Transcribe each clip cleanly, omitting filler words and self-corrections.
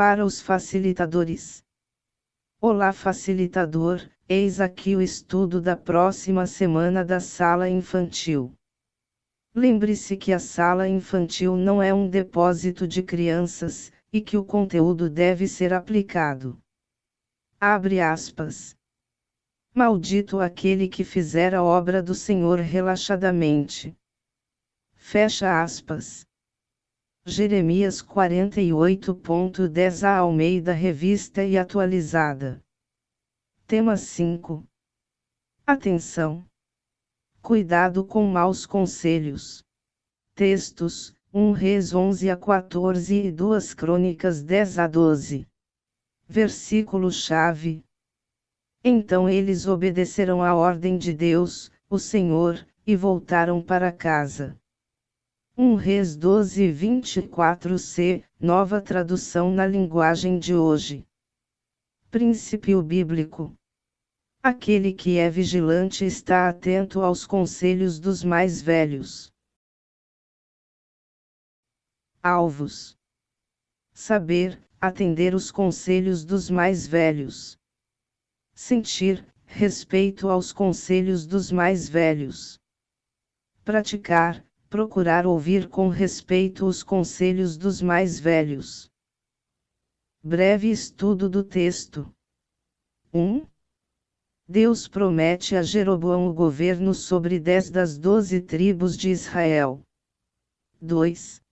Para os facilitadores. Olá, facilitador, eis aqui o estudo da próxima semana da sala infantil. Lembre-se que a sala infantil não é um depósito de crianças, e que o conteúdo deve ser aplicado. Abre aspas. Maldito aquele que fizer a obra do Senhor relaxadamente. Fecha aspas. Jeremias 48.10 A Almeida Revista e Atualizada. Tema 5. Atenção! Cuidado com maus conselhos. Textos, 1 Reis 11-14 e 2 Crônicas 10-12. Versículo-chave. Então eles obedeceram à ordem de Deus, o Senhor, e voltaram para casa. 1 Reis 12:24c, nova tradução na linguagem de hoje. Princípio bíblico. Aquele que é vigilante está atento aos conselhos dos mais velhos. Alvos. Saber, atender os conselhos dos mais velhos. Sentir, respeito aos conselhos dos mais velhos. Praticar, procurar ouvir com respeito os conselhos dos mais velhos. Breve estudo do texto. 1. Deus promete a Jeroboão o governo sobre 10 das 12 tribos de Israel. 2.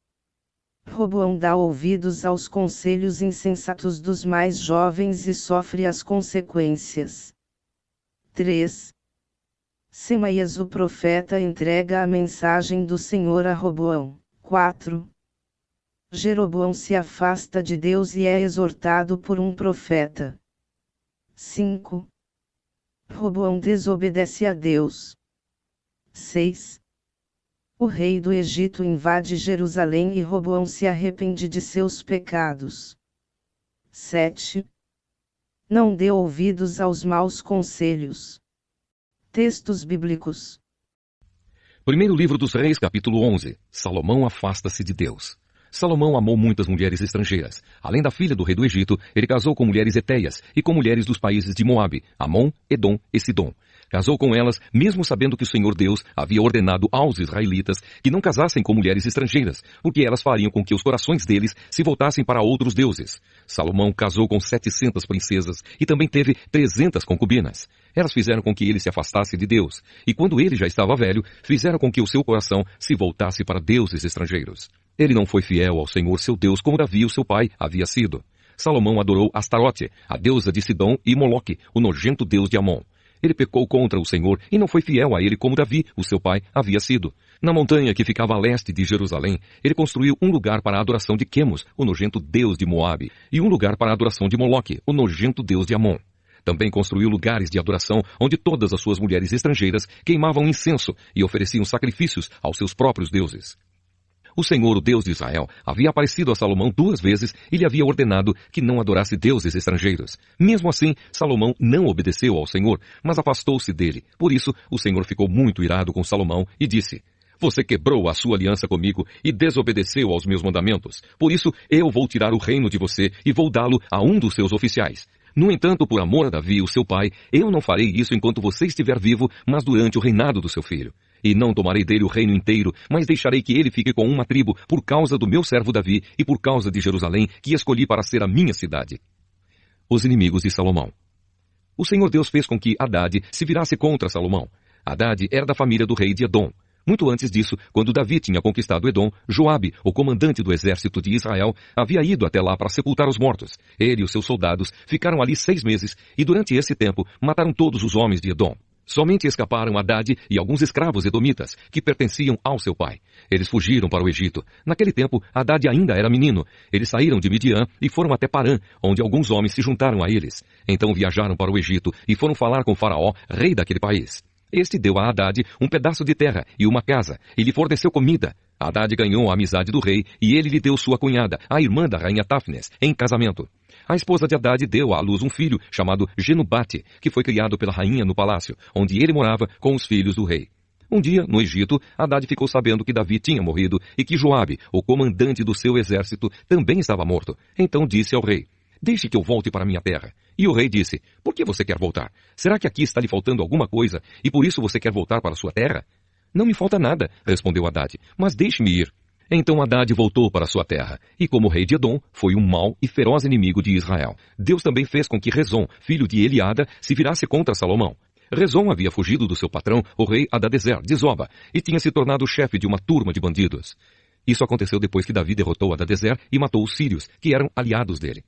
Roboão dá ouvidos aos conselhos insensatos dos mais jovens e sofre as consequências. 3. Semaías o profeta entrega a mensagem do Senhor a Roboão. 4. Jeroboão se afasta de Deus e é exortado por um profeta. 5. Roboão desobedece a Deus. 6. O rei do Egito invade Jerusalém e Roboão se arrepende de seus pecados. 7. Não dê ouvidos aos maus conselhos. Textos bíblicos. Primeiro livro dos Reis, capítulo 11. Salomão afasta-se de Deus. Salomão amou muitas mulheres estrangeiras. Além da filha do rei do Egito, ele casou com mulheres hetéias e com mulheres dos países de Moabe, Amon, Edom e Sidom. Casou com elas, mesmo sabendo que o Senhor Deus havia ordenado aos israelitas que não casassem com mulheres estrangeiras, porque elas fariam com que os corações deles se voltassem para outros deuses. Salomão casou com 700 princesas e também teve 300 concubinas. Elas fizeram com que ele se afastasse de Deus, e quando ele já estava velho, fizeram com que o seu coração se voltasse para deuses estrangeiros. Ele não foi fiel ao Senhor seu Deus como Davi, o seu pai, havia sido. Salomão adorou Astarote, a deusa de Sidom, e Moloque, o nojento deus de Amon. Ele pecou contra o Senhor e não foi fiel a ele como Davi, o seu pai, havia sido. Na montanha que ficava a leste de Jerusalém, ele construiu um lugar para a adoração de Quemos, o nojento deus de Moabe, e um lugar para a adoração de Moloque, o nojento deus de Amon. Também construiu lugares de adoração onde todas as suas mulheres estrangeiras queimavam incenso e ofereciam sacrifícios aos seus próprios deuses. O Senhor, o Deus de Israel, havia aparecido a Salomão 2 vezes e lhe havia ordenado que não adorasse deuses estrangeiros. Mesmo assim, Salomão não obedeceu ao Senhor, mas afastou-se dele. Por isso, o Senhor ficou muito irado com Salomão e disse: Você quebrou a sua aliança comigo e desobedeceu aos meus mandamentos. Por isso, eu vou tirar o reino de você e vou dá-lo a um dos seus oficiais. No entanto, por amor a Davi, o seu pai, eu não farei isso enquanto você estiver vivo, mas durante o reinado do seu filho. E não tomarei dele o reino inteiro, mas deixarei que ele fique com uma tribo por causa do meu servo Davi e por causa de Jerusalém, que escolhi para ser a minha cidade. Os inimigos de Salomão. O Senhor Deus fez com que Hadade se virasse contra Salomão. Hadade era da família do rei de Edom. Muito antes disso, quando Davi tinha conquistado Edom, Joabe, o comandante do exército de Israel, havia ido até lá para sepultar os mortos. Ele e os seus soldados ficaram ali 6 meses e durante esse tempo mataram todos os homens de Edom. Somente escaparam Hadade e alguns escravos edomitas, que pertenciam ao seu pai. Eles fugiram para o Egito. Naquele tempo, Hadade ainda era menino. Eles saíram de Midian e foram até Parã, onde alguns homens se juntaram a eles. Então viajaram para o Egito e foram falar com Faraó, rei daquele país. Este deu a Hadade um pedaço de terra e uma casa, e lhe forneceu comida. Hadade ganhou a amizade do rei, e ele lhe deu sua cunhada, a irmã da rainha Táfnes, em casamento. A esposa de Hadade deu à luz um filho chamado Genubate, que foi criado pela rainha no palácio, onde ele morava com os filhos do rei. Um dia, no Egito, Hadad ficou sabendo que Davi tinha morrido e que Joabe, o comandante do seu exército, também estava morto. Então disse ao rei: deixe que eu volte para minha terra. E o rei disse: por que você quer voltar? Será que aqui está lhe faltando alguma coisa e por isso você quer voltar para sua terra? Não me falta nada, respondeu Hadad, mas deixe-me ir. Então Hadad voltou para sua terra, e como rei de Edom, foi um mau e feroz inimigo de Israel. Deus também fez com que Rezon, filho de Eliada, se virasse contra Salomão. Rezon havia fugido do seu patrão, o rei Hadadezer, de Zoba, e tinha se tornado chefe de uma turma de bandidos. Isso aconteceu depois que Davi derrotou Hadadezer e matou os sírios, que eram aliados dele.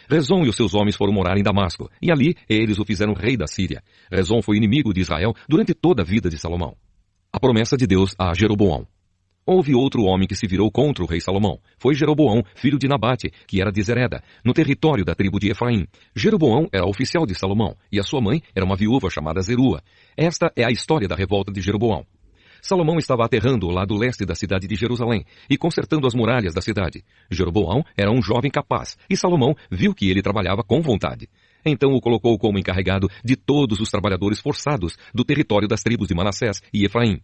Rezon e os seus homens foram morar em Damasco, e ali eles o fizeram rei da Síria. Rezon foi inimigo de Israel durante toda a vida de Salomão. A promessa de Deus a Jeroboão. Houve outro homem que se virou contra o rei Salomão. Foi Jeroboão, filho de Nabate, que era de Zereda, no território da tribo de Efraim. Jeroboão era oficial de Salomão, e a sua mãe era uma viúva chamada Zerua. Esta é a história da revolta de Jeroboão. Salomão estava aterrando o lado leste da cidade de Jerusalém e consertando as muralhas da cidade. Jeroboão era um jovem capaz, e Salomão viu que ele trabalhava com vontade. Então o colocou como encarregado de todos os trabalhadores forçados do território das tribos de Manassés e Efraim.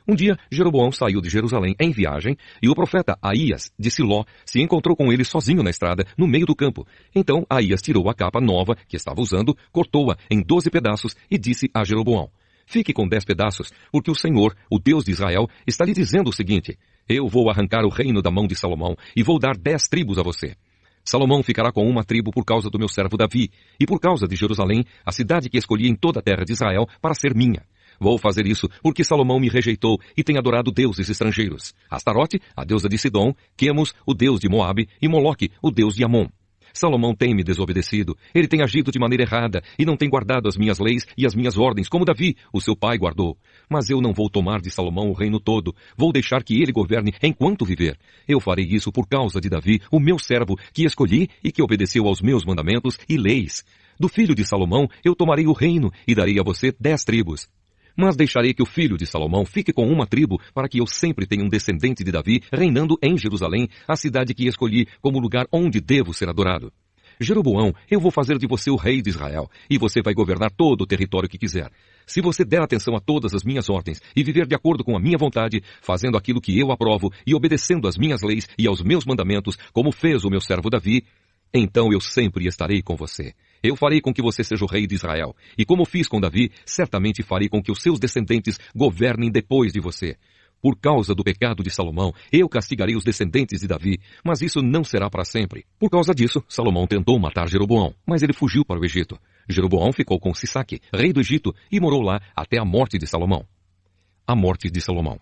Um dia, Jeroboão saiu de Jerusalém em viagem, e o profeta Aías, de Siló, se encontrou com ele sozinho na estrada, no meio do campo. Então Aías tirou a capa nova que estava usando, cortou-a em 12 pedaços e disse a Jeroboão: fique com 10 pedaços, porque o Senhor, o Deus de Israel, está lhe dizendo o seguinte: eu vou arrancar o reino da mão de Salomão e vou dar 10 tribos a você. Salomão ficará com uma tribo por causa do meu servo Davi, e por causa de Jerusalém, a cidade que escolhi em toda a terra de Israel para ser minha. Vou fazer isso porque Salomão me rejeitou e tem adorado deuses estrangeiros. Astarote, a deusa de Sidom, Quemos, o deus de Moabe, e Moloque, o deus de Amon. Salomão tem me desobedecido, ele tem agido de maneira errada e não tem guardado as minhas leis e as minhas ordens, como Davi, o seu pai, guardou. Mas eu não vou tomar de Salomão o reino todo, vou deixar que ele governe enquanto viver. Eu farei isso por causa de Davi, o meu servo, que escolhi e que obedeceu aos meus mandamentos e leis. Do filho de Salomão eu tomarei o reino e darei a você 10 tribos. Mas deixarei que o filho de Salomão fique com uma tribo, para que eu sempre tenha um descendente de Davi reinando em Jerusalém, a cidade que escolhi como lugar onde devo ser adorado. Jeroboão, eu vou fazer de você o rei de Israel, e você vai governar todo o território que quiser. Se você der atenção a todas as minhas ordens e viver de acordo com a minha vontade, fazendo aquilo que eu aprovo e obedecendo às minhas leis e aos meus mandamentos, como fez o meu servo Davi, então eu sempre estarei com você. Eu farei com que você seja o rei de Israel. E como fiz com Davi, certamente farei com que os seus descendentes governem depois de você. Por causa do pecado de Salomão, eu castigarei os descendentes de Davi, mas isso não será para sempre. Por causa disso, Salomão tentou matar Jeroboão, mas ele fugiu para o Egito. Jeroboão ficou com Sisaque, rei do Egito, e morou lá até a morte de Salomão. A morte de Salomão.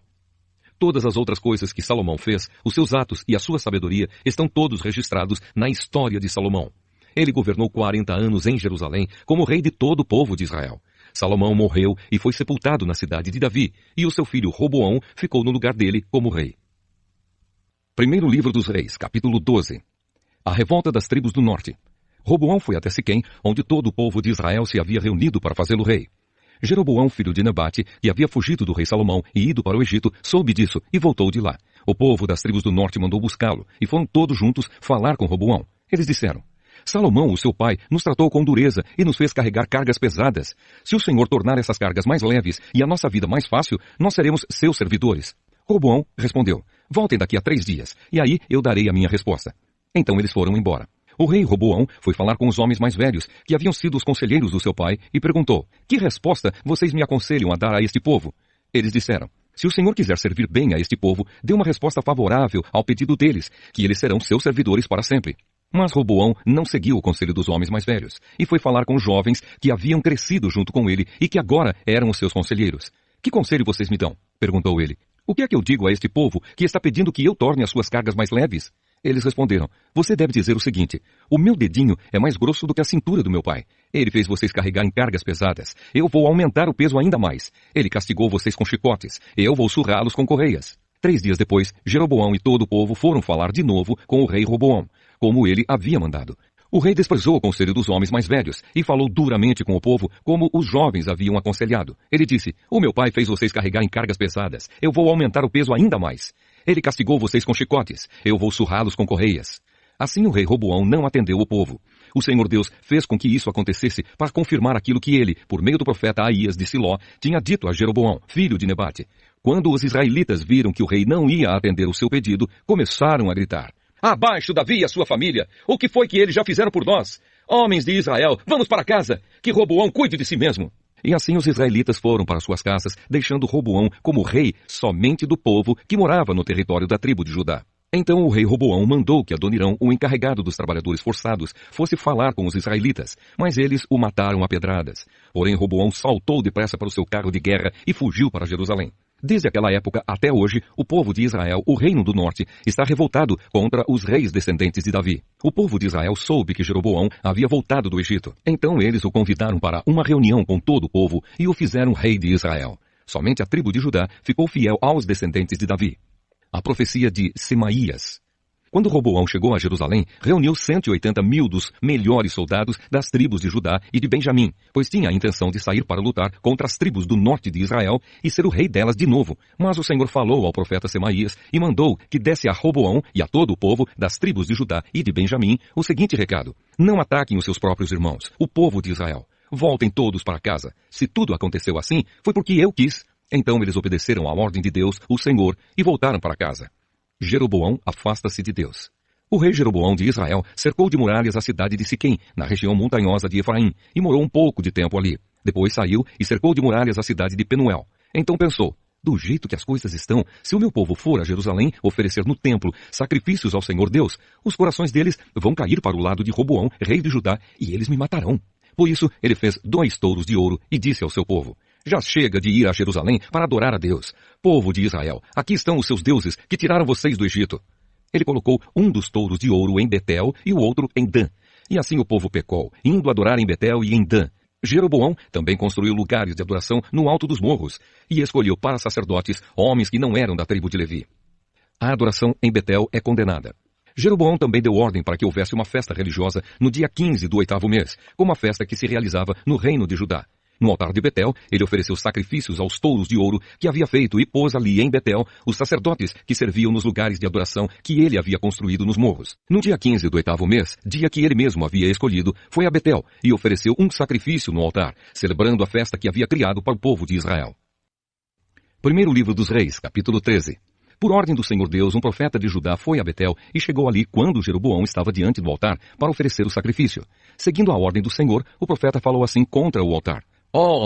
Todas as outras coisas que Salomão fez, os seus atos e a sua sabedoria, estão todos registrados na história de Salomão. Ele governou 40 anos em Jerusalém como rei de todo o povo de Israel. Salomão morreu e foi sepultado na cidade de Davi, e o seu filho Roboão ficou no lugar dele como rei. Primeiro livro dos Reis, capítulo 12. A revolta das tribos do norte. Roboão foi até Siquém, onde todo o povo de Israel se havia reunido para fazê-lo rei. Jeroboão, filho de Nebate, que havia fugido do rei Salomão e ido para o Egito, soube disso e voltou de lá. O povo das tribos do norte mandou buscá-lo, e foram todos juntos falar com Roboão. Eles disseram: Salomão, o seu pai, nos tratou com dureza e nos fez carregar cargas pesadas. Se o Senhor tornar essas cargas mais leves e a nossa vida mais fácil, nós seremos seus servidores. Roboão respondeu: voltem daqui a 3 dias, e aí eu darei a minha resposta. Então eles foram embora. O rei Roboão foi falar com os homens mais velhos, que haviam sido os conselheiros do seu pai, e perguntou: que resposta vocês me aconselham a dar a este povo? Eles disseram: se o Senhor quiser servir bem a este povo, dê uma resposta favorável ao pedido deles, que eles serão seus servidores para sempre. Mas Roboão não seguiu o conselho dos homens mais velhos, e foi falar com os jovens que haviam crescido junto com ele e que agora eram os seus conselheiros. Que conselho vocês me dão? Perguntou ele. O que é que eu digo a este povo que está pedindo que eu torne as suas cargas mais leves? Eles responderam: você deve dizer o seguinte: o meu dedinho é mais grosso do que a cintura do meu pai. Ele fez vocês carregarem cargas pesadas. Eu vou aumentar o peso ainda mais. Ele castigou vocês com chicotes. Eu vou surrá-los com correias. 3 dias depois, Jeroboão e todo o povo foram falar de novo com o rei Roboão, como ele havia mandado. O rei desprezou o conselho dos homens mais velhos e falou duramente com o povo, como os jovens haviam aconselhado. Ele disse: o meu pai fez vocês carregarem cargas pesadas. Eu vou aumentar o peso ainda mais. Ele castigou vocês com chicotes. Eu vou surrá-los com correias. Assim o rei Roboão não atendeu o povo. O Senhor Deus fez com que isso acontecesse para confirmar aquilo que ele, por meio do profeta Aías de Siló, tinha dito a Jeroboão, filho de Nebate. Quando os israelitas viram que o rei não ia atender o seu pedido, começaram a gritar: Abaixo Davi e a sua família! O que foi que eles já fizeram por nós? Homens de Israel, vamos para casa! Que Roboão cuide de si mesmo! E assim os israelitas foram para suas casas, deixando Roboão como rei somente do povo que morava no território da tribo de Judá. Então o rei Roboão mandou que Adonirão, o encarregado dos trabalhadores forçados, fosse falar com os israelitas, mas eles o mataram a pedradas. Porém Roboão saltou depressa para o seu carro de guerra e fugiu para Jerusalém. Desde aquela época até hoje, o povo de Israel, o reino do norte, está revoltado contra os reis descendentes de Davi. O povo de Israel soube que Jeroboão havia voltado do Egito. Então eles o convidaram para uma reunião com todo o povo e o fizeram rei de Israel. Somente a tribo de Judá ficou fiel aos descendentes de Davi. A profecia de Semaías. Quando Roboão chegou a Jerusalém, reuniu 180 mil dos melhores soldados das tribos de Judá e de Benjamim, pois tinha a intenção de sair para lutar contra as tribos do norte de Israel e ser o rei delas de novo. Mas o Senhor falou ao profeta Semaías e mandou que desse a Roboão e a todo o povo das tribos de Judá e de Benjamim o seguinte recado: não ataquem os seus próprios irmãos, o povo de Israel. Voltem todos para casa. Se tudo aconteceu assim, foi porque eu quis. Então eles obedeceram à ordem de Deus, o Senhor, e voltaram para casa. Jeroboão afasta-se de Deus. O rei Jeroboão de Israel cercou de muralhas a cidade de Siquém, na região montanhosa de Efraim, e morou um pouco de tempo ali. Depois saiu e cercou de muralhas a cidade de Penuel. Então pensou: do jeito que as coisas estão, se o meu povo for a Jerusalém oferecer no templo sacrifícios ao Senhor Deus, os corações deles vão cair para o lado de Roboão, rei de Judá, e eles me matarão. Por isso ele fez 2 touros de ouro e disse ao seu povo: já chega de ir a Jerusalém para adorar a Deus. Povo de Israel, aqui estão os seus deuses que tiraram vocês do Egito. Ele colocou um dos touros de ouro em Betel e o outro em Dan. E assim o povo pecou, indo adorar em Betel e em Dan. Jeroboão também construiu lugares de adoração no alto dos morros e escolheu para sacerdotes homens que não eram da tribo de Levi. A adoração em Betel é condenada. Jeroboão também deu ordem para que houvesse uma festa religiosa no dia 15 do 8º mês, como a festa que se realizava no reino de Judá. No altar de Betel, ele ofereceu sacrifícios aos touros de ouro que havia feito e pôs ali em Betel os sacerdotes que serviam nos lugares de adoração que ele havia construído nos morros. No dia 15 do 8º mês, dia que ele mesmo havia escolhido, foi a Betel e ofereceu um sacrifício no altar, celebrando a festa que havia criado para o povo de Israel. Primeiro livro dos Reis, capítulo 13. Por ordem do Senhor Deus, um profeta de Judá foi a Betel e chegou ali quando Jeroboão estava diante do altar para oferecer o sacrifício. Seguindo a ordem do Senhor, o profeta falou assim contra o altar: ó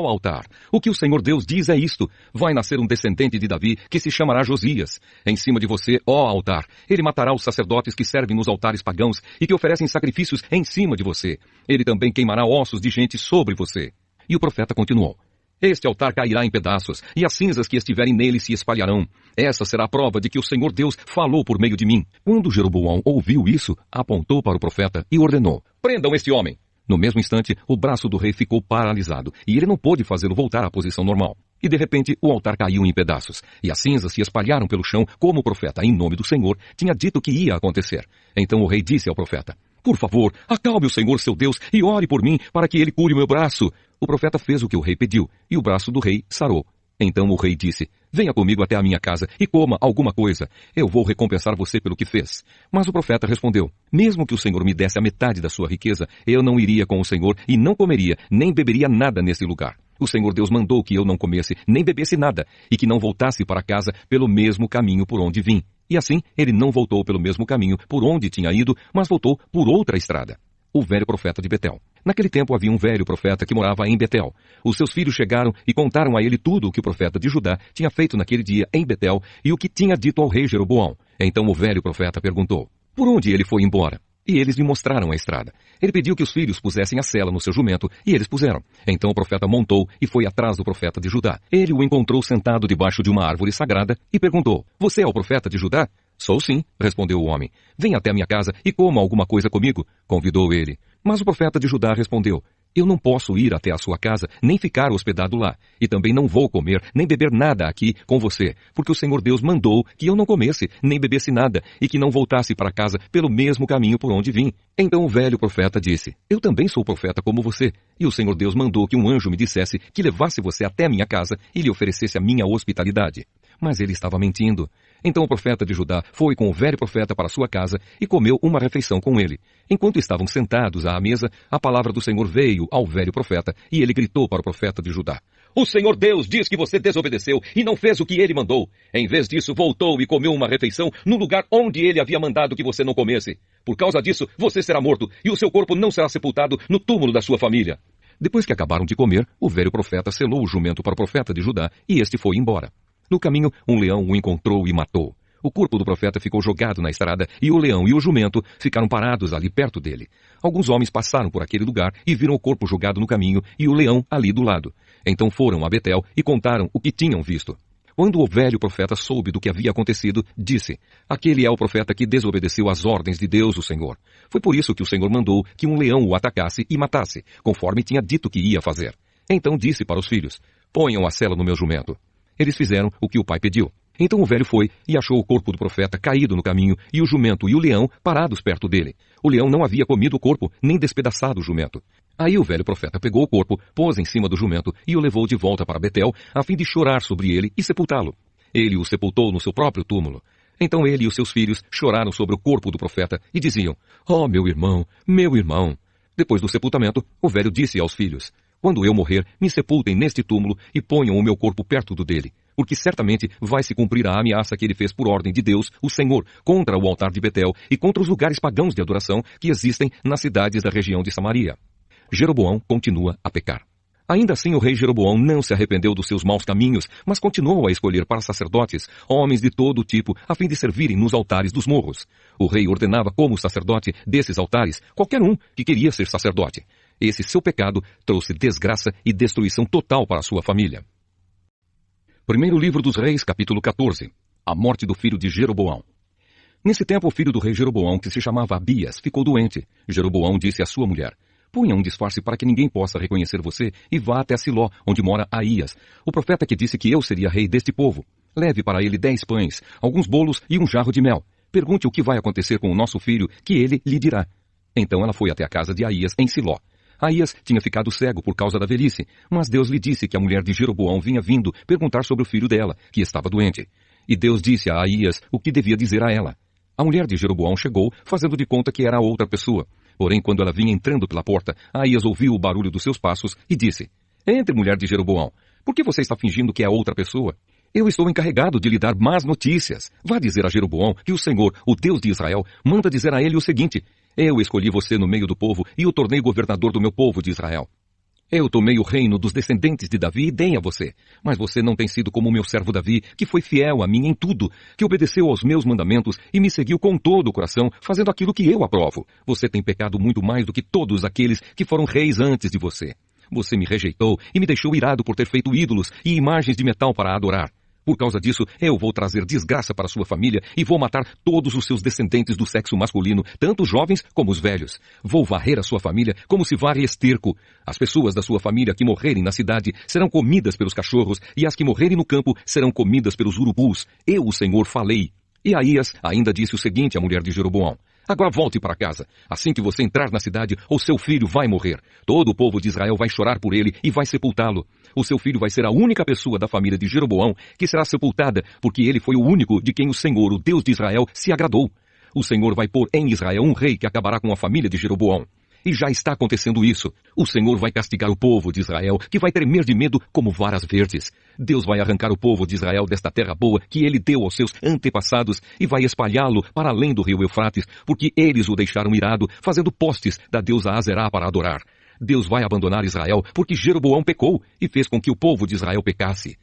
altar, o que o Senhor Deus diz é isto: vai nascer um descendente de Davi que se chamará Josias. Em cima de você, ó altar, ele matará os sacerdotes que servem nos altares pagãos e que oferecem sacrifícios em cima de você. Ele também queimará ossos de gente sobre você. E o profeta continuou: este altar cairá em pedaços, e as cinzas que estiverem nele se espalharão. Essa será a prova de que o Senhor Deus falou por meio de mim. Quando Jeroboão ouviu isso, apontou para o profeta e ordenou: prendam este homem. No mesmo instante, o braço do rei ficou paralisado, e ele não pôde fazê-lo voltar à posição normal. E de repente, o altar caiu em pedaços, e as cinzas se espalharam pelo chão, como o profeta, em nome do Senhor, tinha dito que ia acontecer. Então o rei disse ao profeta: por favor, acalme o Senhor seu Deus e ore por mim, para que ele cure o meu braço. O profeta fez o que o rei pediu, e o braço do rei sarou. Então o rei disse: venha comigo até a minha casa e coma alguma coisa. Eu vou recompensar você pelo que fez. Mas o profeta respondeu: mesmo que o Senhor me desse a metade da sua riqueza, eu não iria com o Senhor e não comeria, nem beberia nada nesse lugar. O Senhor Deus mandou que eu não comesse, nem bebesse nada, e que não voltasse para casa pelo mesmo caminho por onde vim. E assim, ele não voltou pelo mesmo caminho por onde tinha ido, mas voltou por outra estrada. O velho profeta de Betel. Naquele tempo havia um velho profeta que morava em Betel. Os seus filhos chegaram e contaram a ele tudo o que o profeta de Judá tinha feito naquele dia em Betel e o que tinha dito ao rei Jeroboão. Então o velho profeta perguntou: por onde ele foi embora? E eles lhe mostraram a estrada. Ele pediu que os filhos pusessem a sela no seu jumento, e eles puseram. Então o profeta montou e foi atrás do profeta de Judá. Ele o encontrou sentado debaixo de uma árvore sagrada e perguntou: você é o profeta de Judá? Sou sim, respondeu o homem. Venha até a minha casa e coma alguma coisa comigo, convidou ele. Mas o profeta de Judá respondeu: eu não posso ir até a sua casa, nem ficar hospedado lá, e também não vou comer, nem beber nada aqui com você, porque o Senhor Deus mandou que eu não comesse, nem bebesse nada, e que não voltasse para casa pelo mesmo caminho por onde vim. Então o velho profeta disse: eu também sou profeta como você, e o Senhor Deus mandou que um anjo me dissesse que levasse você até minha casa e lhe oferecesse a minha hospitalidade. Mas ele estava mentindo. Então o profeta de Judá foi com o velho profeta para sua casa e comeu uma refeição com ele. Enquanto estavam sentados à mesa, a palavra do Senhor veio ao velho profeta e ele gritou para o profeta de Judá: O Senhor Deus diz que você desobedeceu e não fez o que ele mandou. Em vez disso, voltou e comeu uma refeição no lugar onde ele havia mandado que você não comesse. Por causa disso, você será morto e o seu corpo não será sepultado no túmulo da sua família. Depois que acabaram de comer, o velho profeta selou o jumento para o profeta de Judá e este foi embora. No caminho, um leão o encontrou e matou. O corpo do profeta ficou jogado na estrada e o leão e o jumento ficaram parados ali perto dele. Alguns homens passaram por aquele lugar e viram o corpo jogado no caminho e o leão ali do lado. Então foram a Betel e contaram o que tinham visto. Quando o velho profeta soube do que havia acontecido, disse: aquele é o profeta que desobedeceu às ordens de Deus, o Senhor. Foi por isso que o Senhor mandou que um leão o atacasse e matasse, conforme tinha dito que ia fazer. Então disse para os filhos: ponham a sela no meu jumento. Eles fizeram o que o pai pediu. Então o velho foi e achou o corpo do profeta caído no caminho e o jumento e o leão parados perto dele. O leão não havia comido o corpo, nem despedaçado o jumento. Aí o velho profeta pegou o corpo, pôs em cima do jumento e o levou de volta para Betel, a fim de chorar sobre ele e sepultá-lo. Ele o sepultou no seu próprio túmulo. Então ele e os seus filhos choraram sobre o corpo do profeta e diziam: oh, meu irmão, meu irmão. Depois do sepultamento, o velho disse aos filhos: quando eu morrer, me sepultem neste túmulo e ponham o meu corpo perto do dele, porque certamente vai se cumprir a ameaça que ele fez por ordem de Deus, o Senhor, contra o altar de Betel e contra os lugares pagãos de adoração que existem nas cidades da região de Samaria. Jeroboão continua a pecar. Ainda assim o rei Jeroboão não se arrependeu dos seus maus caminhos, mas continuou a escolher para sacerdotes, homens de todo tipo, a fim de servirem nos altares dos morros. O rei ordenava como sacerdote desses altares qualquer um que queria ser sacerdote. Esse seu pecado trouxe desgraça e destruição total para a sua família. Primeiro livro dos Reis, capítulo 14. A morte do filho de Jeroboão. Nesse tempo, o filho do rei Jeroboão, que se chamava Abias, ficou doente. Jeroboão disse à sua mulher: ponha um disfarce para que ninguém possa reconhecer você e vá até Siló, onde mora Aías, o profeta que disse que eu seria rei deste povo. Leve para ele 10 pães, alguns bolos e um jarro de mel. Pergunte o que vai acontecer com o nosso filho, que ele lhe dirá. Então ela foi até a casa de Aías, em Siló. Aías tinha ficado cego por causa da velhice, mas Deus lhe disse que a mulher de Jeroboão vinha vindo perguntar sobre o filho dela, que estava doente. E Deus disse a Aías o que devia dizer a ela. A mulher de Jeroboão chegou, fazendo de conta que era outra pessoa. Porém, quando ela vinha entrando pela porta, Aías ouviu o barulho dos seus passos e disse: entre, mulher de Jeroboão, por que você está fingindo que é outra pessoa? Eu estou encarregado de lhe dar más notícias. Vá dizer a Jeroboão que o Senhor, o Deus de Israel, manda dizer a ele o seguinte: eu escolhi você no meio do povo e o tornei governador do meu povo de Israel. Eu tomei o reino dos descendentes de Davi e dei a você. Mas você não tem sido como o meu servo Davi, que foi fiel a mim em tudo, que obedeceu aos meus mandamentos e me seguiu com todo o coração, fazendo aquilo que eu aprovo. Você tem pecado muito mais do que todos aqueles que foram reis antes de você. Você me rejeitou e me deixou irado por ter feito ídolos e imagens de metal para adorar. Por causa disso, eu vou trazer desgraça para sua família e vou matar todos os seus descendentes do sexo masculino, tanto os jovens como os velhos. Vou varrer a sua família como se varre esterco. As pessoas da sua família que morrerem na cidade serão comidas pelos cachorros, e as que morrerem no campo serão comidas pelos urubus. Eu, o Senhor, falei. E Aías ainda disse o seguinte à mulher de Jeroboão: agora volte para casa. Assim que você entrar na cidade, o seu filho vai morrer. Todo o povo de Israel vai chorar por ele e vai sepultá-lo. O seu filho vai ser a única pessoa da família de Jeroboão que será sepultada, porque ele foi o único de quem o Senhor, o Deus de Israel, se agradou. O Senhor vai pôr em Israel um rei que acabará com a família de Jeroboão. E já está acontecendo isso. O Senhor vai castigar o povo de Israel, que vai tremer de medo como varas verdes. Deus vai arrancar o povo de Israel desta terra boa que ele deu aos seus antepassados e vai espalhá-lo para além do rio Eufrates, porque eles o deixaram irado, fazendo postes da deusa Azerá para adorar. Deus vai abandonar Israel porque Jeroboão pecou e fez com que o povo de Israel pecasse.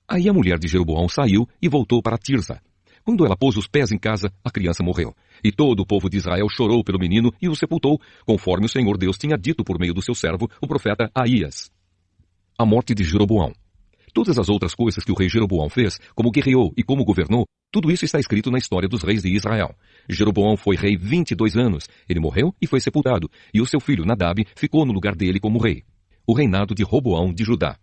Aí a mulher de Jeroboão saiu e voltou para Tirza. Quando ela pôs os pés em casa, a criança morreu. E todo o povo de Israel chorou pelo menino e o sepultou, conforme o Senhor Deus tinha dito por meio do seu servo, o profeta Aías. A morte de Jeroboão. Todas as outras coisas que o rei Jeroboão fez, como guerreou e como governou, tudo isso está escrito na história dos reis de Israel. Jeroboão foi rei 22 anos. Ele morreu e foi sepultado, e o seu filho Nadab ficou no lugar dele como rei. O reinado de Roboão de Judá.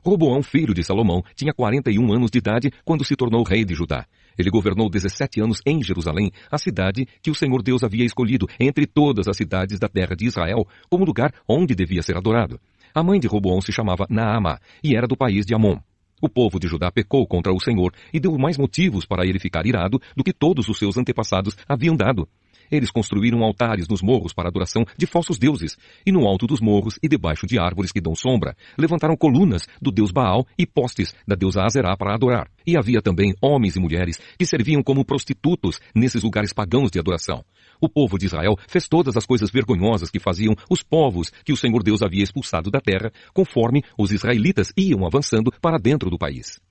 Roboão, filho de Salomão, tinha 41 anos de idade quando se tornou rei de Judá. Ele governou 17 anos em Jerusalém, a cidade que o Senhor Deus havia escolhido entre todas as cidades da terra de Israel, como lugar onde devia ser adorado. A mãe de Roboão se chamava Naamá e era do país de Amon. O povo de Judá pecou contra o Senhor e deu mais motivos para ele ficar irado do que todos os seus antepassados haviam dado. Eles construíram altares nos morros para adoração de falsos deuses, e no alto dos morros e debaixo de árvores que dão sombra, levantaram colunas do deus Baal e postes da deusa Azerá para adorar. E havia também homens e mulheres que serviam como prostitutos nesses lugares pagãos de adoração. O povo de Israel fez todas as coisas vergonhosas que faziam os povos que o Senhor Deus havia expulsado da terra, conforme os israelitas iam avançando para dentro do país.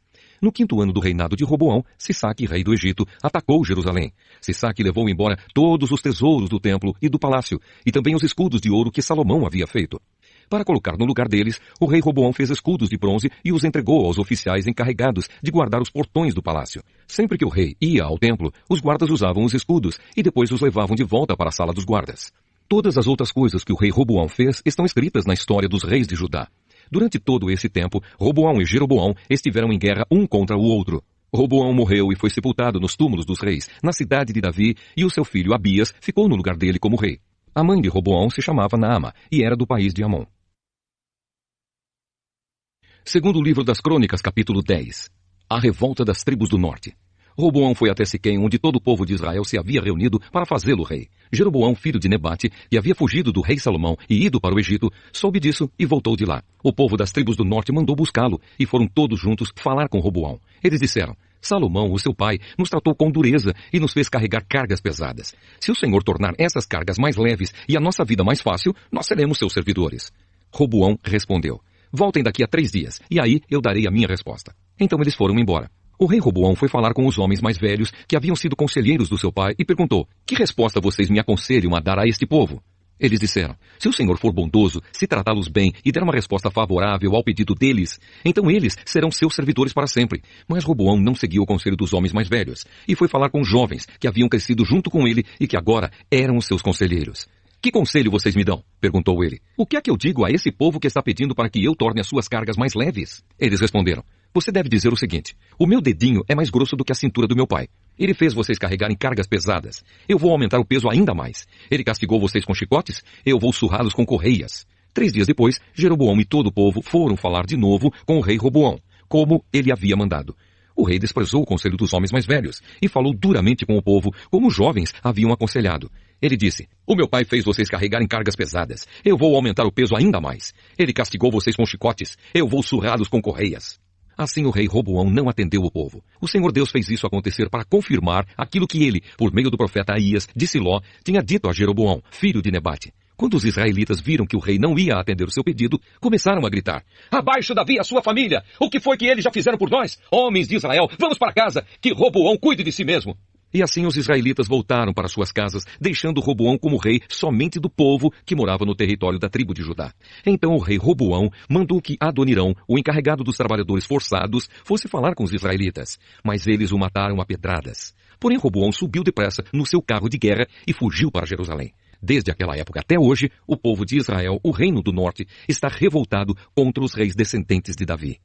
No 5º ano do reinado de Roboão, Sisaque, rei do Egito, atacou Jerusalém. Sisaque levou embora todos os tesouros do templo e do palácio, e também os escudos de ouro que Salomão havia feito. Para colocar no lugar deles, o rei Roboão fez escudos de bronze e os entregou aos oficiais encarregados de guardar os portões do palácio. Sempre que o rei ia ao templo, os guardas usavam os escudos e depois os levavam de volta para a sala dos guardas. Todas as outras coisas que o rei Roboão fez estão escritas na história dos reis de Judá. Durante todo esse tempo, Roboão e Jeroboão estiveram em guerra um contra o outro. Roboão morreu e foi sepultado nos túmulos dos reis, na cidade de Davi, e o seu filho Abias ficou no lugar dele como rei. A mãe de Roboão se chamava Naama e era do país de Amon. Segundo o livro das Crônicas, capítulo 10. A revolta das tribos do norte. Roboão foi até Siquém, onde todo o povo de Israel se havia reunido para fazê-lo rei. Jeroboão, filho de Nebate, que havia fugido do rei Salomão e ido para o Egito, soube disso e voltou de lá. O povo das tribos do norte mandou buscá-lo e foram todos juntos falar com Roboão. Eles disseram: Salomão, o seu pai, nos tratou com dureza e nos fez carregar cargas pesadas. Se o Senhor tornar essas cargas mais leves e a nossa vida mais fácil, nós seremos seus servidores. Roboão respondeu: Voltem daqui a 3 dias, e aí eu darei a minha resposta. Então eles foram embora. O rei Roboão foi falar com os homens mais velhos que haviam sido conselheiros do seu pai e perguntou: Que resposta vocês me aconselham a dar a este povo? Eles disseram: Se o Senhor for bondoso, se tratá-los bem e der uma resposta favorável ao pedido deles, então eles serão seus servidores para sempre. Mas Roboão não seguiu o conselho dos homens mais velhos e foi falar com os jovens que haviam crescido junto com ele e que agora eram os seus conselheiros. Que conselho vocês me dão? Perguntou ele. O que é que eu digo a esse povo que está pedindo para que eu torne as suas cargas mais leves? Eles responderam: Você deve dizer o seguinte: o meu dedinho é mais grosso do que a cintura do meu pai. Ele fez vocês carregarem cargas pesadas. Eu vou aumentar o peso ainda mais. Ele castigou vocês com chicotes. Eu vou surrá-los com correias. 3 dias depois, Jeroboão e todo o povo foram falar de novo com o rei Roboão, como ele havia mandado. O rei desprezou o conselho dos homens mais velhos e falou duramente com o povo, como os jovens haviam aconselhado. Ele disse: O meu pai fez vocês carregarem cargas pesadas. Eu vou aumentar o peso ainda mais. Ele castigou vocês com chicotes. Eu vou surrá-los com correias. Assim o rei Roboão não atendeu o povo. O Senhor Deus fez isso acontecer para confirmar aquilo que ele, por meio do profeta Aías, de Siló, tinha dito a Jeroboão, filho de Nebate. Quando os israelitas viram que o rei não ia atender o seu pedido, começaram a gritar: Abaixo Davi e a sua família! O que foi que eles já fizeram por nós? Homens de Israel, vamos para casa! Que Roboão cuide de si mesmo! E assim os israelitas voltaram para suas casas, deixando Roboão como rei somente do povo que morava no território da tribo de Judá. Então o rei Roboão mandou que Adonirão, o encarregado dos trabalhadores forçados, fosse falar com os israelitas. Mas eles o mataram a pedradas. Porém Roboão subiu depressa no seu carro de guerra e fugiu para Jerusalém. Desde aquela época até hoje, o povo de Israel, o reino do norte, está revoltado contra os reis descendentes de Davi.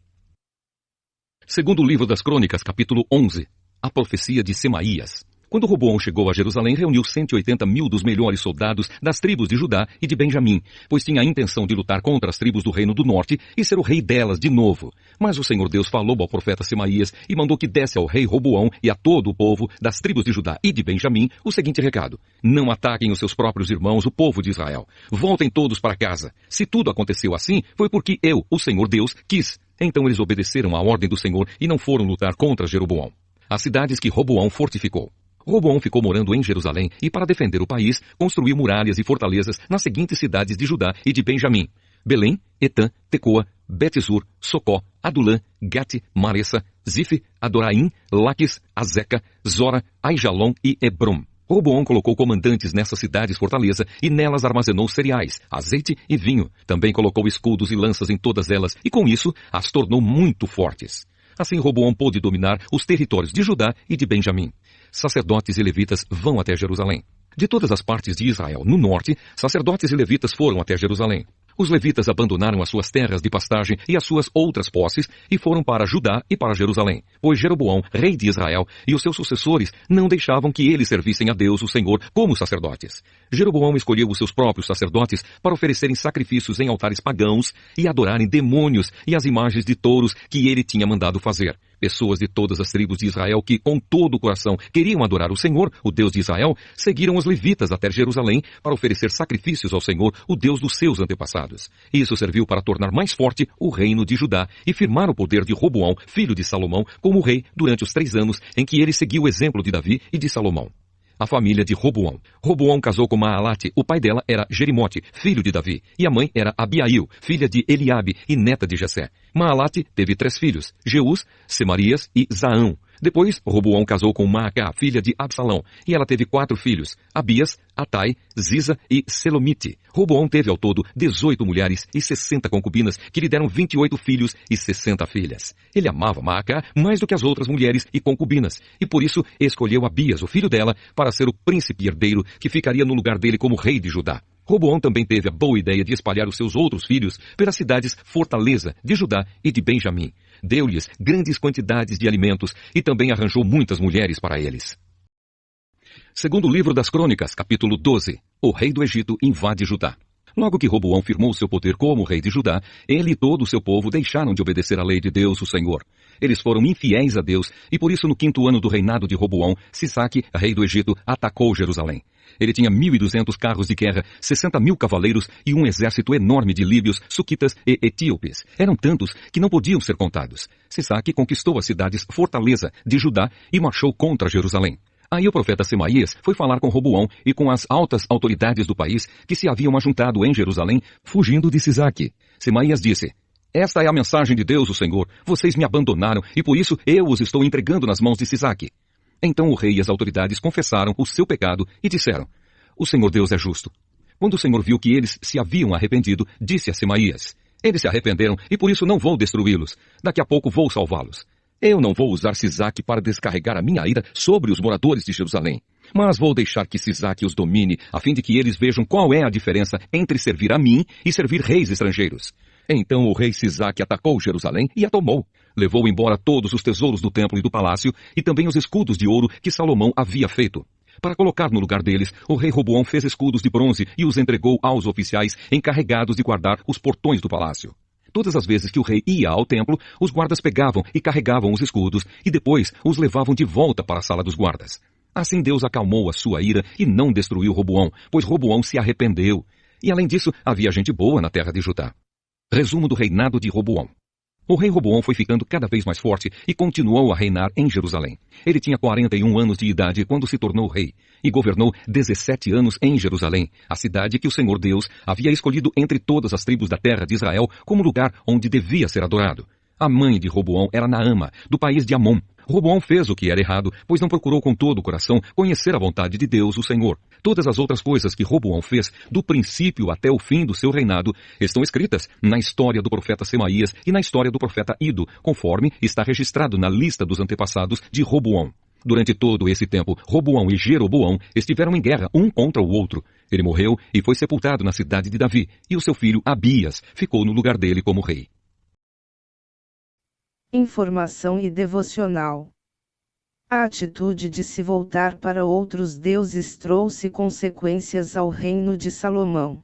Segundo o livro das Crônicas, capítulo 11. A profecia de Semaías. Quando Roboão chegou a Jerusalém, reuniu 180 mil dos melhores soldados das tribos de Judá e de Benjamim, pois tinha a intenção de lutar contra as tribos do reino do norte e ser o rei delas de novo. Mas o Senhor Deus falou ao profeta Semaías e mandou que desse ao rei Roboão e a todo o povo das tribos de Judá e de Benjamim o seguinte recado: Não ataquem os seus próprios irmãos, o povo de Israel. Voltem todos para casa. Se tudo aconteceu assim, foi porque eu, o Senhor Deus, quis. Então eles obedeceram à ordem do Senhor e não foram lutar contra Jeroboão. As cidades que Roboão fortificou. Roboão ficou morando em Jerusalém e, para defender o país, construiu muralhas e fortalezas nas seguintes cidades de Judá e de Benjamim: Belém, Etã, Tecoa, Bet-zur, Socó, Adulã, Gate, Maressa, Zif, Adoraim, Laques, Azeca, Zora, Aijalon e Hebrom. Roboão colocou comandantes nessas cidades-fortaleza e nelas armazenou cereais, azeite e vinho. Também colocou escudos e lanças em todas elas e, com isso, as tornou muito fortes. Assim Roboão pôde dominar os territórios de Judá e de Benjamim. Sacerdotes e levitas vão até Jerusalém. De todas as partes de Israel, no norte, sacerdotes e levitas foram até Jerusalém. Os levitas abandonaram as suas terras de pastagem e as suas outras posses e foram para Judá e para Jerusalém, pois Jeroboão, rei de Israel, e os seus sucessores não deixavam que eles servissem a Deus, o Senhor, como sacerdotes. Jeroboão escolheu os seus próprios sacerdotes para oferecerem sacrifícios em altares pagãos e adorarem demônios e as imagens de touros que ele tinha mandado fazer. Pessoas de todas as tribos de Israel que, com todo o coração, queriam adorar o Senhor, o Deus de Israel, seguiram os levitas até Jerusalém para oferecer sacrifícios ao Senhor, o Deus dos seus antepassados. Isso serviu para tornar mais forte o reino de Judá e firmar o poder de Roboão, filho de Salomão, como rei durante os 3 anos em que ele seguiu o exemplo de Davi e de Salomão. A família de Roboão. Roboão casou com Maalate, o pai dela era Jerimote, filho de Davi, e a mãe era Abiail, filha de Eliabe e neta de Jessé. Maalate teve 3 filhos, Jeus, Semarias e Zaão. Depois, Roboão casou com Maacá, filha de Absalão, e ela teve 4 filhos, Abias, Atai, Ziza e Selomite. Roboão teve ao todo 18 mulheres e 60 concubinas, que lhe deram 28 filhos e 60 filhas. Ele amava Maacá mais do que as outras mulheres e concubinas, e por isso escolheu Abias, o filho dela, para ser o príncipe herdeiro que ficaria no lugar dele como rei de Judá. Roboão também teve a boa ideia de espalhar os seus outros filhos pelas cidades Fortaleza, de Judá e de Benjamim. Deu-lhes grandes quantidades de alimentos e também arranjou muitas mulheres para eles. Segundo livro das Crônicas, capítulo 12. O rei do Egito invade Judá. Logo que Roboão firmou seu poder como rei de Judá, ele e todo o seu povo deixaram de obedecer à lei de Deus, o Senhor. Eles foram infiéis a Deus, e por isso no 5º ano do reinado de Roboão, Sisaque, rei do Egito, atacou Jerusalém. Ele tinha 1.200 carros de guerra, 60.000 cavaleiros e um exército enorme de líbios, suquitas e etíopes. Eram tantos que não podiam ser contados. Sisaque conquistou as cidades Fortaleza, de Judá, e marchou contra Jerusalém. Aí o profeta Semaías foi falar com Roboão e com as altas autoridades do país que se haviam ajuntado em Jerusalém, fugindo de Sisaque. Semaías disse: "Esta é a mensagem de Deus, o Senhor. Vocês me abandonaram e por isso eu os estou entregando nas mãos de Sisaque." Então o rei e as autoridades confessaram o seu pecado e disseram: "O Senhor Deus é justo." Quando o Senhor viu que eles se haviam arrependido, disse a Semaías: "Eles se arrependeram e por isso não vou destruí-los. Daqui a pouco vou salvá-los. Eu não vou usar Sisaque para descarregar a minha ira sobre os moradores de Jerusalém. Mas vou deixar que Sisaque os domine, a fim de que eles vejam qual é a diferença entre servir a mim e servir reis estrangeiros." Então o rei Sisaque atacou Jerusalém e a tomou. Levou embora todos os tesouros do templo e do palácio e também os escudos de ouro que Salomão havia feito. Para colocar no lugar deles, o rei Roboão fez escudos de bronze e os entregou aos oficiais encarregados de guardar os portões do palácio. Todas as vezes que o rei ia ao templo, os guardas pegavam e carregavam os escudos e depois os levavam de volta para a sala dos guardas. Assim Deus acalmou a sua ira e não destruiu Roboão, pois Roboão se arrependeu. E além disso, havia gente boa na terra de Judá. Resumo do reinado de Roboão. O rei Roboão foi ficando cada vez mais forte e continuou a reinar em Jerusalém. Ele tinha 41 anos de idade quando se tornou rei e governou 17 anos em Jerusalém, a cidade que o Senhor Deus havia escolhido entre todas as tribos da terra de Israel como lugar onde devia ser adorado. A mãe de Roboão era Naama, do país de Amon. Roboão fez o que era errado, pois não procurou com todo o coração conhecer a vontade de Deus, o Senhor. Todas as outras coisas que Roboão fez, do princípio até o fim do seu reinado, estão escritas na história do profeta Semaías e na história do profeta Ido, conforme está registrado na lista dos antepassados de Roboão. Durante todo esse tempo, Roboão e Jeroboão estiveram em guerra um contra o outro. Ele morreu e foi sepultado na cidade de Davi, e o seu filho Abias ficou no lugar dele como rei. Informação e devocional. A atitude de se voltar para outros deuses trouxe consequências ao reino de Salomão.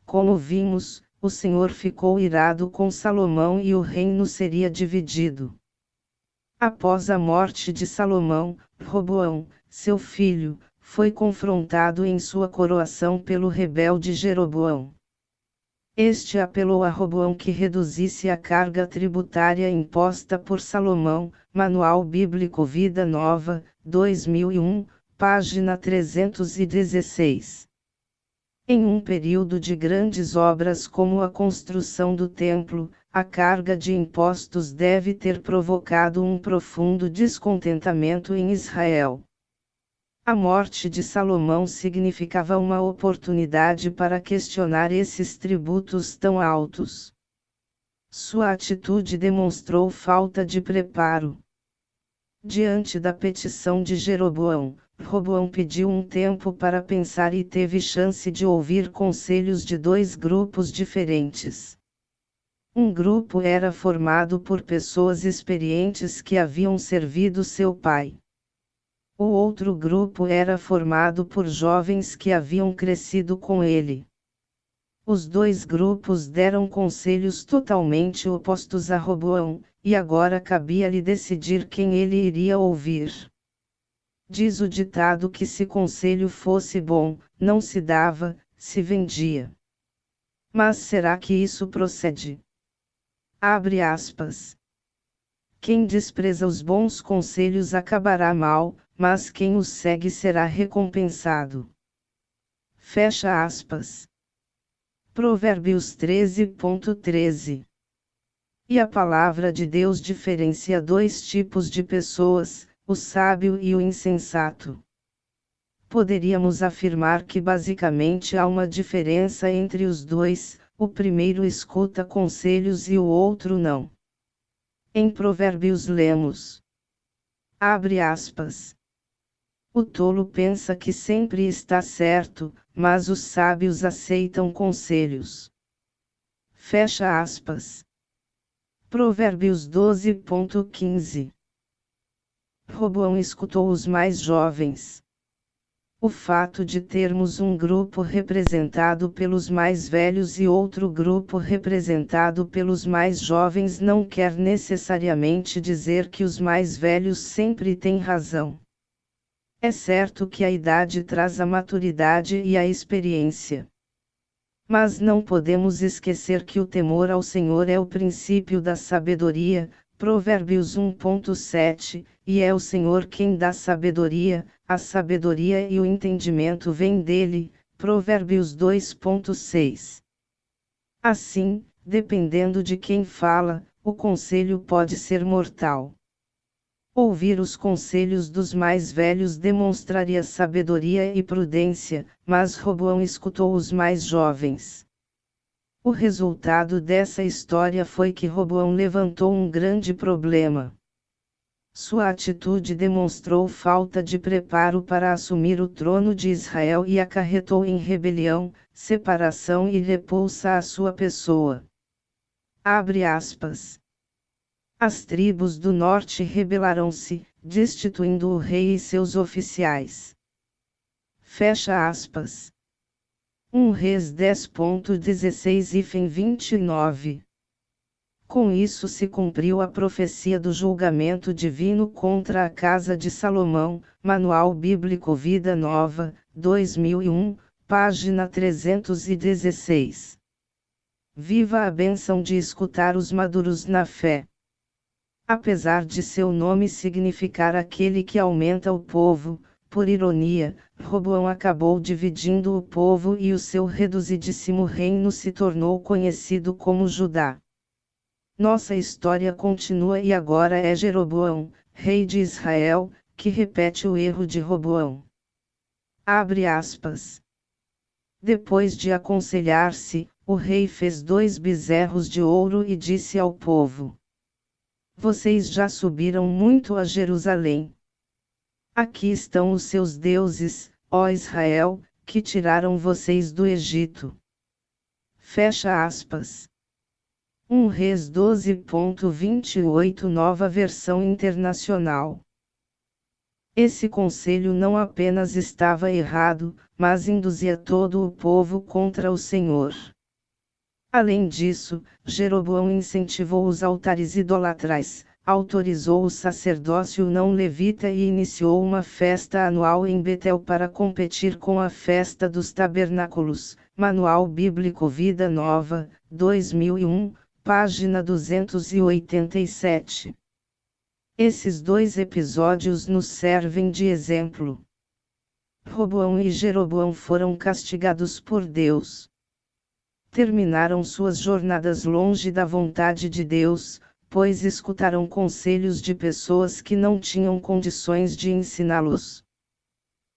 Como vimos, o Senhor ficou irado com Salomão e o reino seria dividido. Após a morte de Salomão, Roboão, seu filho, foi confrontado em sua coroação pelo rebelde Jeroboão. Este apelou a Roboão que reduzisse a carga tributária imposta por Salomão, Manual Bíblico Vida Nova, 2001, página 316. Em um período de grandes obras como a construção do templo, a carga de impostos deve ter provocado um profundo descontentamento em Israel. A morte de Salomão significava uma oportunidade para questionar esses tributos tão altos. Sua atitude demonstrou falta de preparo. Diante da petição de Jeroboão, Roboão pediu um tempo para pensar e teve chance de ouvir conselhos de 2 grupos diferentes. Um grupo era formado por pessoas experientes que haviam servido seu pai. O outro grupo era formado por jovens que haviam crescido com ele. Os 2 grupos deram conselhos totalmente opostos a Roboão, e agora cabia-lhe decidir quem ele iria ouvir. Diz o ditado que se conselho fosse bom, não se dava, se vendia. Mas será que isso procede? Abre aspas. Quem despreza os bons conselhos acabará mal, mas quem os segue será recompensado. Fecha aspas. Provérbios 13.13. E a palavra de Deus diferencia dois tipos de pessoas, o sábio e o insensato. Poderíamos afirmar que basicamente há uma diferença entre os dois, o primeiro escuta conselhos e o outro não. Em Provérbios lemos. Abre aspas. O tolo pensa que sempre está certo, mas os sábios aceitam conselhos. Fecha aspas. Provérbios 12.15. Roboão escutou os mais jovens. O fato de termos um grupo representado pelos mais velhos e outro grupo representado pelos mais jovens não quer necessariamente dizer que os mais velhos sempre têm razão. É certo que a idade traz a maturidade e a experiência. Mas não podemos esquecer que o temor ao Senhor é o princípio da sabedoria, Provérbios 1.7, e é o Senhor quem dá sabedoria, a sabedoria e o entendimento vêm dele, Provérbios 2.6. Assim, dependendo de quem fala, o conselho pode ser mortal. Ouvir os conselhos dos mais velhos demonstraria sabedoria e prudência, mas Roboão escutou os mais jovens. O resultado dessa história foi que Roboão levantou um grande problema. Sua atitude demonstrou falta de preparo para assumir o trono de Israel e acarretou em rebelião, separação e repulsa à sua pessoa. Abre aspas. As tribos do norte rebelaram-se, destituindo o rei e seus oficiais. Fecha aspas. 1 Reis 10.16-29. Com isso se cumpriu a profecia do julgamento divino contra a casa de Salomão, Manual Bíblico Vida Nova, 2001, página 316. Viva a bênção de escutar os maduros na fé. Apesar de seu nome significar aquele que aumenta o povo, por ironia, Roboão acabou dividindo o povo e o seu reduzidíssimo reino se tornou conhecido como Judá. Nossa história continua e agora é Jeroboão, rei de Israel, que repete o erro de Roboão. Abre aspas. Depois de aconselhar-se, o rei fez 2 bezerros de ouro e disse ao povo: Vocês já subiram muito a Jerusalém. Aqui estão os seus deuses, ó Israel, que tiraram vocês do Egito. Fecha aspas. 1 Reis 12.28 Nova Versão Internacional. Esse conselho não apenas estava errado, mas induzia todo o povo contra o Senhor. Além disso, Jeroboão incentivou os altares idolatrais, autorizou o sacerdócio não levita e iniciou uma festa anual em Betel para competir com a festa dos tabernáculos, Manual Bíblico Vida Nova, 2001, página 287. Esses 2 episódios nos servem de exemplo. Roboão e Jeroboão foram castigados por Deus. Terminaram suas jornadas longe da vontade de Deus, pois escutaram conselhos de pessoas que não tinham condições de ensiná-los.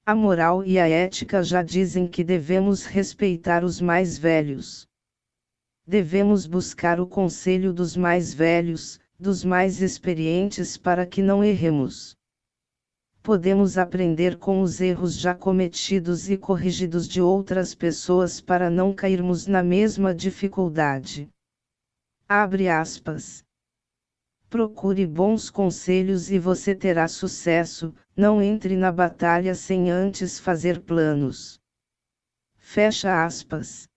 A moral e a ética já dizem que devemos respeitar os mais velhos. Devemos buscar o conselho dos mais velhos, dos mais experientes para que não erremos. Podemos aprender com os erros já cometidos e corrigidos de outras pessoas para não cairmos na mesma dificuldade. Abre aspas. Procure bons conselhos e você terá sucesso, não entre na batalha sem antes fazer planos. Fecha aspas.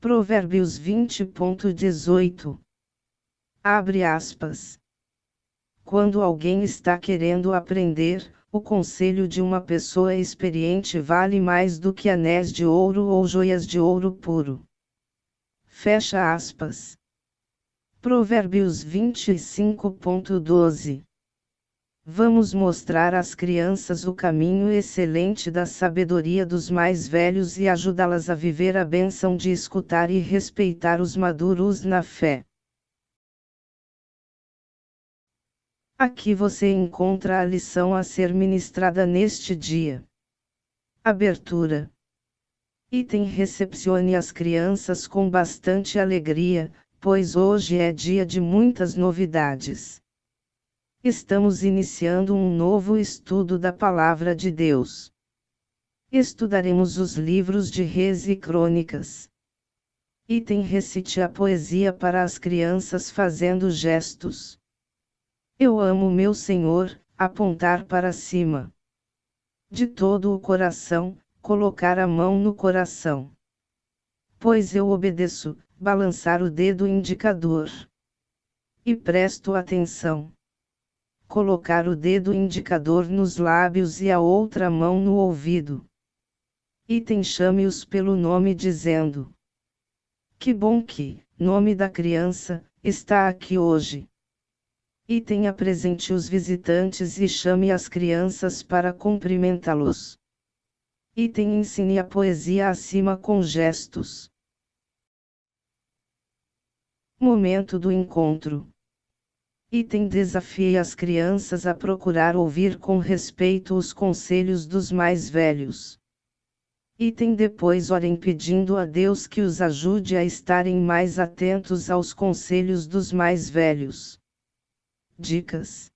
Provérbios 20.18. Abre aspas. Quando alguém está querendo aprender, o conselho de uma pessoa experiente vale mais do que anéis de ouro ou joias de ouro puro. Fecha aspas. Provérbios 25.12. Vamos mostrar às crianças o caminho excelente da sabedoria dos mais velhos e ajudá-las a viver a bênção de escutar e respeitar os maduros na fé. Aqui você encontra a lição a ser ministrada neste dia. Abertura. Item: recepcione as crianças com bastante alegria, pois hoje é dia de muitas novidades. Estamos iniciando um novo estudo da Palavra de Deus. Estudaremos os livros de Reis e Crônicas. Item: recite a poesia para as crianças fazendo gestos. Eu amo meu Senhor, apontar para cima. De todo o coração, colocar a mão no coração. Pois eu obedeço, balançar o dedo indicador. E presto atenção. Colocar o dedo indicador nos lábios e a outra mão no ouvido. Item: chame-os pelo nome dizendo: que bom que, nome da criança, está aqui hoje. Item: apresente os visitantes e chame as crianças para cumprimentá-los. Item: ensine a poesia acima com gestos. Momento do encontro. Item: desafie as crianças a procurar ouvir com respeito os conselhos dos mais velhos. Item: depois orem pedindo a Deus que os ajude a estarem mais atentos aos conselhos dos mais velhos. Dicas.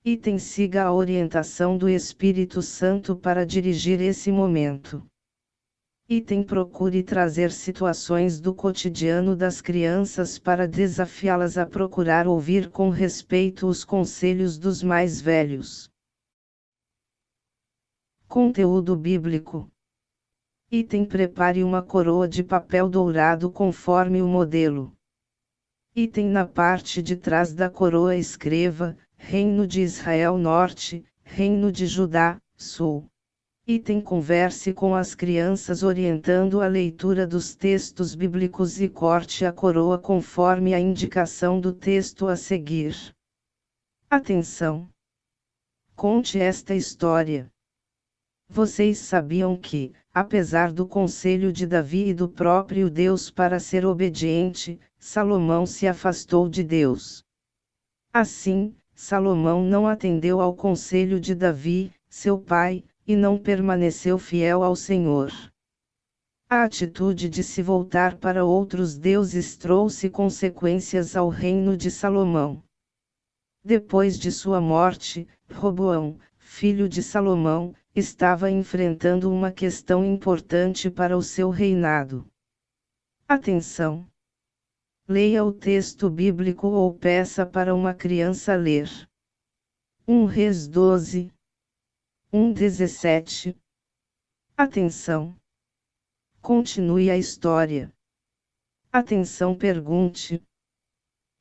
Item: siga a orientação do Espírito Santo para dirigir esse momento. Item: procure trazer situações do cotidiano das crianças para desafiá-las a procurar ouvir com respeito os conselhos dos mais velhos. Conteúdo bíblico. Item: prepare uma coroa de papel dourado conforme o modelo. Item: na parte de trás da coroa escreva: Reino de Israel Norte, Reino de Judá, Sul. Item: converse com as crianças orientando a leitura dos textos bíblicos e corte a coroa conforme a indicação do texto a seguir. Atenção! Conte esta história. Vocês sabiam que, apesar do conselho de Davi e do próprio Deus para ser obediente, Salomão se afastou de Deus. Assim, Salomão não atendeu ao conselho de Davi, seu pai, e não permaneceu fiel ao Senhor. A atitude de se voltar para outros deuses trouxe consequências ao reino de Salomão. Depois de sua morte, Roboão, filho de Salomão, estava enfrentando uma questão importante para o seu reinado. Atenção! Leia o texto bíblico ou peça para uma criança ler. 1 Reis 12. 1:17. Atenção! Continue a história. Atenção, pergunte.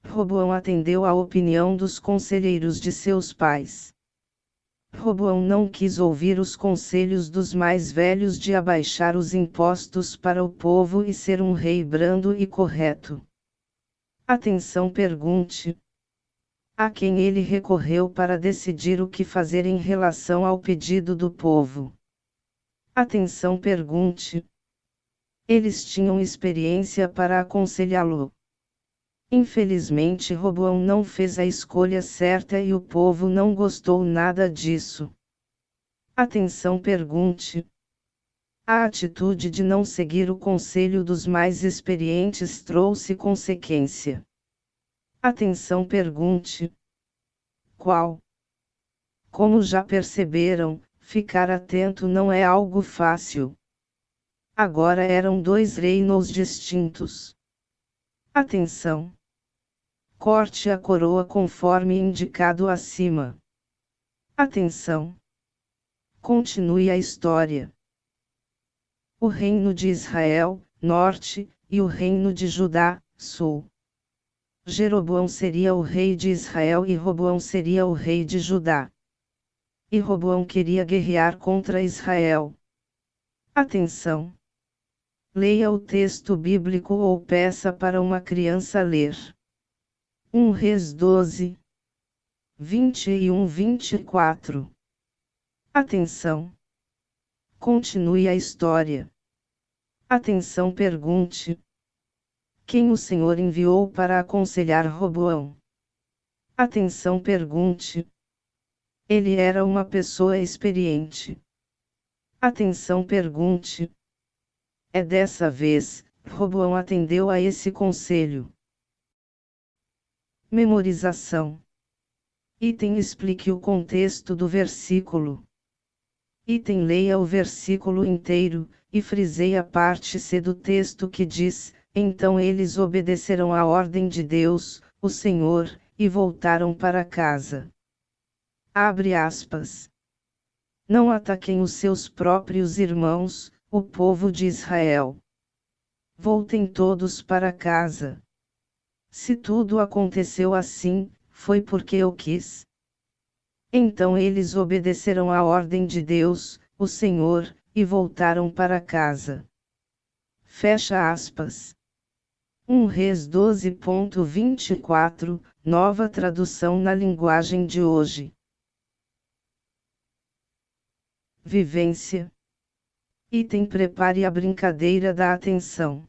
Roboão atendeu à opinião dos conselheiros de seus pais. Roboão não quis ouvir os conselhos dos mais velhos de abaixar os impostos para o povo e ser um rei brando e correto. Atenção, pergunte. A quem ele recorreu para decidir o que fazer em relação ao pedido do povo? Atenção, pergunte. Eles tinham experiência para aconselhá-lo. Infelizmente, Roboão não fez a escolha certa e o povo não gostou nada disso. Atenção, pergunte. A atitude de não seguir o conselho dos mais experientes trouxe consequência. Atenção, pergunte. Qual? Como já perceberam, ficar atento não é algo fácil. Agora eram dois reinos distintos. Atenção! Corte a coroa conforme indicado acima. Atenção! Continue a história. O reino de Israel, norte, e o reino de Judá, sul. Jeroboão seria o rei de Israel e Roboão seria o rei de Judá. E Roboão queria guerrear contra Israel. Atenção! Leia o texto bíblico ou peça para uma criança ler. 1 Reis 12, 21-24. Atenção! Continue a história. Atenção, pergunte. Quem o Senhor enviou para aconselhar Roboão? Atenção, pergunte. Ele era uma pessoa experiente. Atenção, pergunte. É dessa vez, Roboão atendeu a esse conselho. Memorização. Item explique o contexto do versículo. Item leia o versículo inteiro, e frisei a parte C do texto que diz: então eles obedeceram à ordem de Deus, o Senhor, e voltaram para casa. Abre aspas. Não ataquem os seus próprios irmãos, o povo de Israel. Voltem todos para casa. Se tudo aconteceu assim, foi porque eu quis. Então eles obedeceram à ordem de Deus, o Senhor, e voltaram para casa. Fecha aspas. 1 Reis 12.24, nova tradução na linguagem de hoje. Vivência. Item prepare a brincadeira da atenção.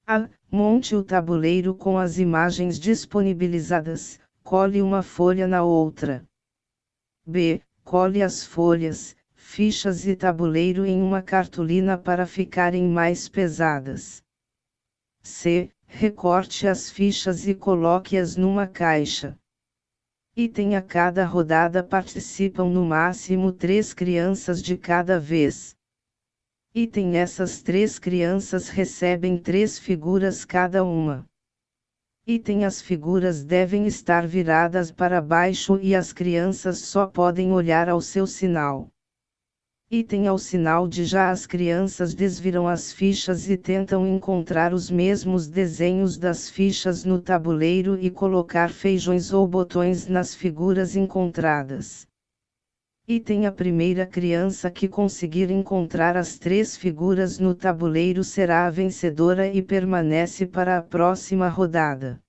A. Monte o tabuleiro com as imagens disponibilizadas, cole uma folha na outra. B. Cole as folhas, fichas e tabuleiro em uma cartolina para ficarem mais pesadas. C. Recorte as fichas e coloque-as numa caixa. Item a cada rodada participam no máximo 3 crianças de cada vez. Item essas 3 crianças recebem 3 figuras cada uma. Item as figuras devem estar viradas para baixo e as crianças só podem olhar ao seu sinal. Item ao sinal de já as crianças desviram as fichas e tentam encontrar os mesmos desenhos das fichas no tabuleiro e colocar feijões ou botões nas figuras encontradas. Item a primeira criança que conseguir encontrar as 3 figuras no tabuleiro será a vencedora e permanece para a próxima rodada.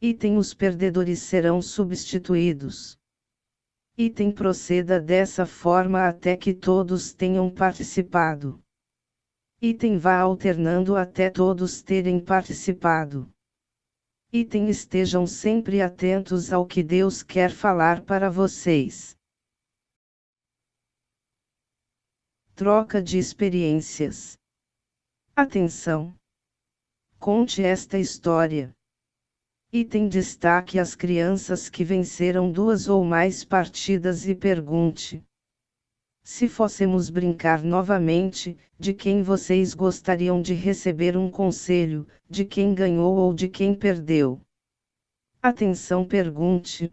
Item os perdedores serão substituídos. Item proceda dessa forma até que todos tenham participado. Item vá alternando até todos terem participado. Item estejam sempre atentos ao que Deus quer falar para vocês. Troca de experiências. Atenção! Conte esta história. Item destaque as crianças que venceram 2 ou mais partidas e pergunte: se fôssemos brincar novamente, de quem vocês gostariam de receber um conselho, de quem ganhou ou de quem perdeu? Atenção, pergunte.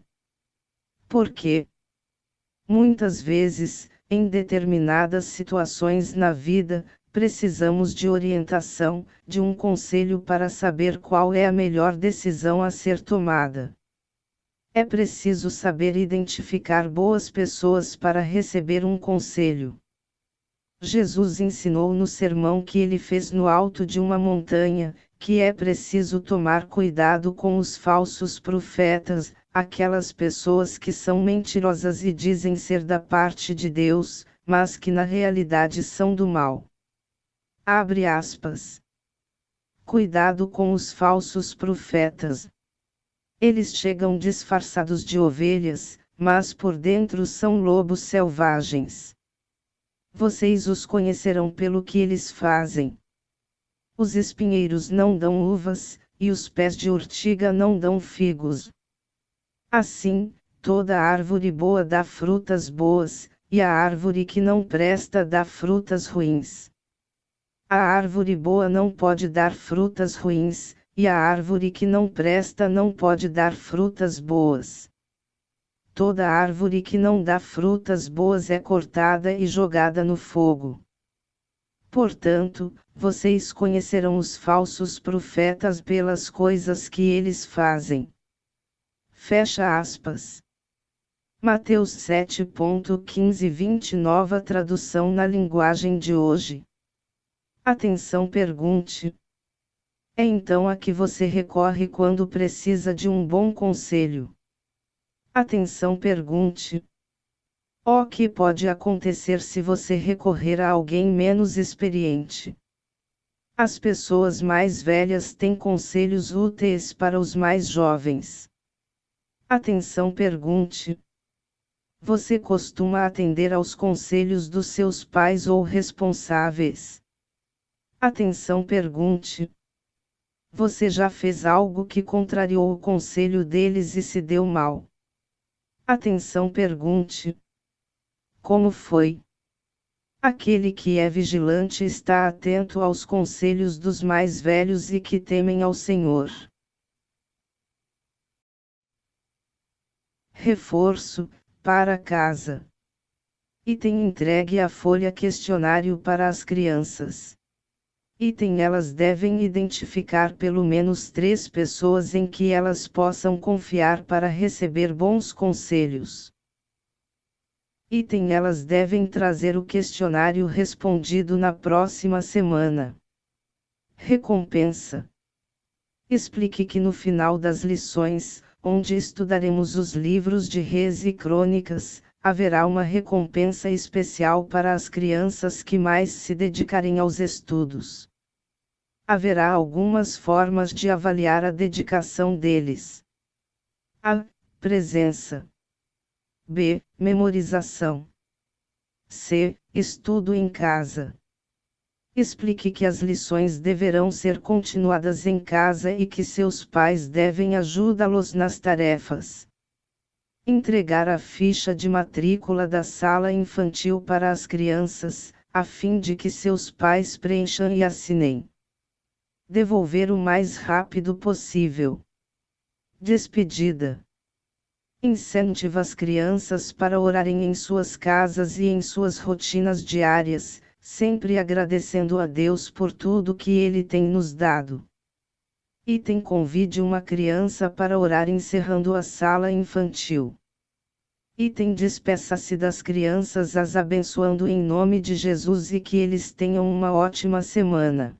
Por quê? Muitas vezes, em determinadas situações na vida, precisamos de orientação, de um conselho para saber qual é a melhor decisão a ser tomada. É preciso saber identificar boas pessoas para receber um conselho. Jesus ensinou no sermão que ele fez no alto de uma montanha, que é preciso tomar cuidado com os falsos profetas, aquelas pessoas que são mentirosas e dizem ser da parte de Deus, mas que na realidade são do mal. Abre aspas. Cuidado com os falsos profetas. Eles chegam disfarçados de ovelhas, mas por dentro são lobos selvagens. Vocês os conhecerão pelo que eles fazem. Os espinheiros não dão uvas, e os pés de urtiga não dão figos. Assim, toda árvore boa dá frutas boas, e a árvore que não presta dá frutas ruins. A árvore boa não pode dar frutas ruins, e a árvore que não presta não pode dar frutas boas. Toda árvore que não dá frutas boas é cortada e jogada no fogo. Portanto, vocês conhecerão os falsos profetas pelas coisas que eles fazem. Fecha aspas. Mateus 7.15-20 Nova tradução na linguagem de hoje. Atenção, pergunte. É então a que você recorre quando precisa de um bom conselho. Atenção, pergunte. O que pode acontecer se você recorrer a alguém menos experiente? As pessoas mais velhas têm conselhos úteis para os mais jovens. Atenção, pergunte. Você costuma atender aos conselhos dos seus pais ou responsáveis? Atenção, pergunte. Você já fez algo que contrariou o conselho deles e se deu mal? Atenção, pergunte. Como foi? Aquele que é vigilante está atento aos conselhos dos mais velhos e que temem ao Senhor. Reforço, para casa. Item entregue a folha questionário para as crianças. Item elas devem identificar pelo menos 3 pessoas em que elas possam confiar para receber bons conselhos. Item elas devem trazer o questionário respondido na próxima semana. Recompensa. Explique que no final das lições, onde estudaremos os livros de Reis e Crônicas, haverá uma recompensa especial para as crianças que mais se dedicarem aos estudos. Haverá algumas formas de avaliar a dedicação deles. A. Presença. B. Memorização. C. Estudo em casa. Explique que as lições deverão ser continuadas em casa e que seus pais devem ajudá-los nas tarefas. Entregar a ficha de matrícula da sala infantil para as crianças, a fim de que seus pais preencham e assinem. Devolver o mais rápido possível. Despedida. Incentiva as crianças para orarem em suas casas e em suas rotinas diárias, sempre agradecendo a Deus por tudo que Ele tem nos dado. Item convide uma criança para orar encerrando a sala infantil. Item despeça-se das crianças as abençoando em nome de Jesus e que eles tenham uma ótima semana.